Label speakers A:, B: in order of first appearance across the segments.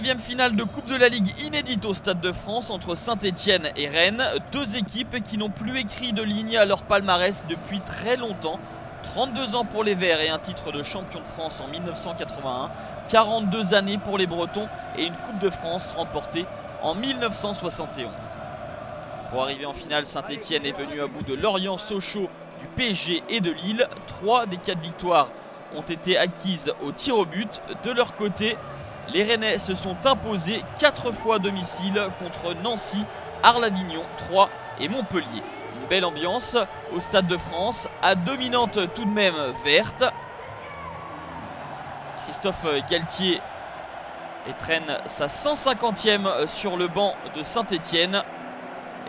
A: 19e finale de Coupe de la Ligue inédite au Stade de France entre Saint-Etienne et Rennes. Deux équipes qui n'ont plus écrit de ligne à leur palmarès depuis très longtemps. 32 ans pour les Verts et un titre de champion de France en 1981. 42 années pour les Bretons et une Coupe de France remportée en 1971. Pour arriver en finale, Saint-Etienne est venu à bout de Lorient, Sochaux, du PSG et de Lille. 3 des 4 victoires ont été acquises au tir au but. De leur côté, les Rennais se sont imposés 4 fois à domicile contre Nancy, Arles-Avignon, Troyes et Montpellier. Une belle ambiance au Stade de France, à dominante tout de même verte. Christophe Galtier traîne sa 150e sur le banc de Saint-Etienne.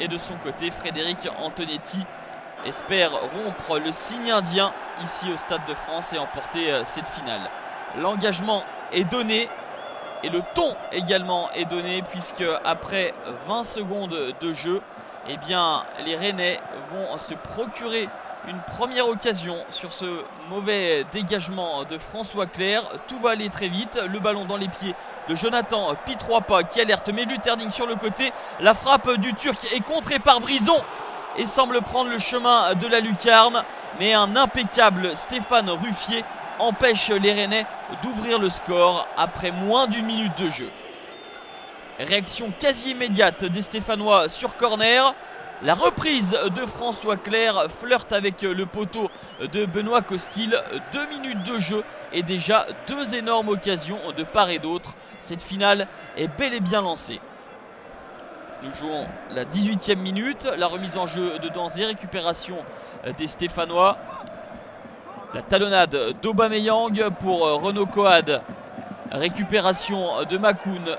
A: Et de son côté, Frédéric Antonetti espère rompre le signe indien ici au Stade de France et emporter cette finale. L'engagement est donné et le ton également est donné, puisque après 20 secondes de jeu, eh bien, les Rennais vont se procurer une première occasion sur ce mauvais dégagement de François Clerc. Tout va aller très vite. Le ballon dans les pieds de Jonathan Pietroipa qui alerte Meluterding sur le côté. La frappe du Turc est contrée par Brison et semble prendre le chemin de la lucarne. Mais un impeccable Stéphane Ruffier empêche les Rennais d'ouvrir le score après moins d'une minute de jeu. Réaction quasi immédiate des Stéphanois sur corner. La reprise de François Clerc flirte avec le poteau de Benoît Costil. 2 minutes de jeu et déjà 2 énormes occasions de part et d'autre. Cette finale est bel et bien lancée. Nous jouons la 18e minute. La remise en jeu de Danzé, récupération des Stéphanois. La talonnade d'Aubameyang pour Renaud Coad. Récupération de Makoun.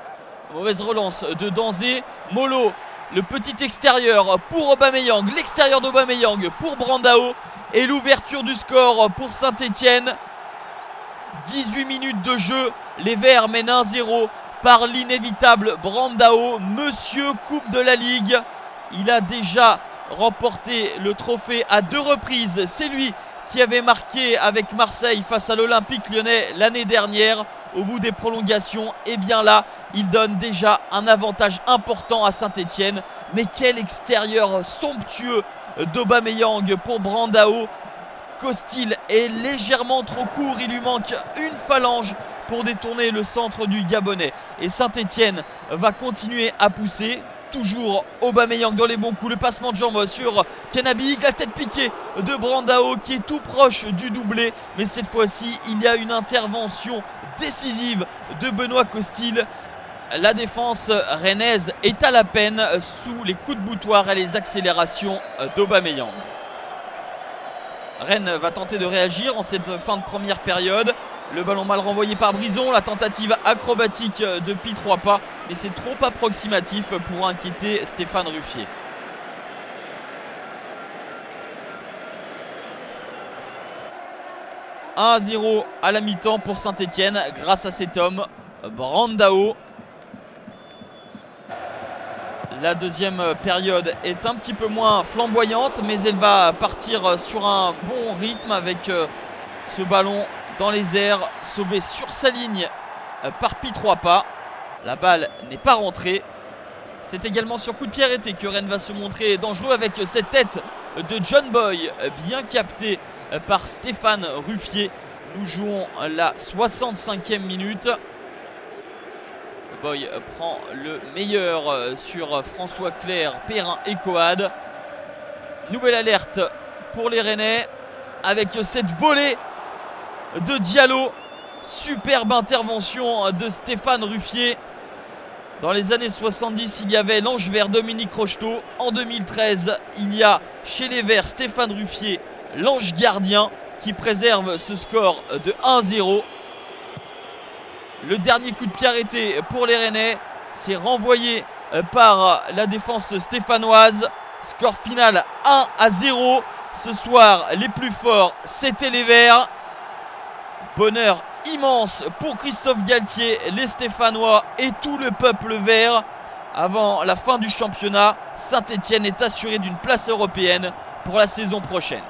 A: Mauvaise relance de Danzé. Molo. Le petit extérieur pour Aubameyang, l'extérieur d'Aubameyang pour Brandao et l'ouverture du score pour Saint-Etienne. 18 minutes de jeu, les Verts mènent 1-0 par l'inévitable Brandao, monsieur Coupe de la Ligue. Il a déjà remporté le trophée à 2 reprises, c'est lui qui avait marqué avec Marseille face à l'Olympique Lyonnais l'année dernière. Au bout des prolongations, et bien là, il donne déjà un avantage important à Saint-Etienne. Mais quel extérieur somptueux d'Aubameyang pour Brandao. Costil est légèrement trop court, il lui manque une phalange pour détourner le centre du Gabonais. Et Saint-Etienne va continuer à pousser. Toujours Aubameyang dans les bons coups, le passement de jambes sur Kenabi, la tête piquée de Brandao qui est tout proche du doublé. Mais cette fois-ci, il y a une intervention décisive de Benoît Costil. La défense rennaise est à la peine sous les coups de boutoir et les accélérations d'Aubameyang. Rennes va tenter de réagir en cette fin de première période. Le ballon mal renvoyé par Brison, la tentative acrobatique de Pietroipa, mais c'est trop approximatif pour inquiéter Stéphane Ruffier. « 1-0 à la mi-temps pour Saint-Etienne grâce à cet homme, Brandao. La deuxième période est un petit peu moins flamboyante, mais elle va partir sur un bon rythme avec ce ballon dans les airs, sauvé sur sa ligne par Pietroipa. La balle n'est pas rentrée. C'est également sur coup de pied arrêté que Rennes va se montrer dangereux avec cette tête de John Boy bien captée par Stéphane Ruffier. Nous jouons la 65e minute. Boy prend le meilleur sur François Clerc, Perrin et Coad. Nouvelle alerte pour les Rennais avec cette volée de Diallo. Superbe intervention de Stéphane Ruffier. Dans les années 70, il y avait l'Ange Vert Dominique Rocheteau. En 2013, il y a chez les Verts Stéphane Ruffier, l'ange gardien, qui préserve ce score de 1-0. Le dernier coup de pied arrêté pour les Rennais, c'est renvoyé par la défense stéphanoise. Score final 1-0. Ce soir, les plus forts, c'était les Verts. Bonheur immense pour Christophe Galtier, les Stéphanois et tout le peuple vert. Avant la fin du championnat, Saint-Etienne est assuré d'une place européenne pour la saison prochaine.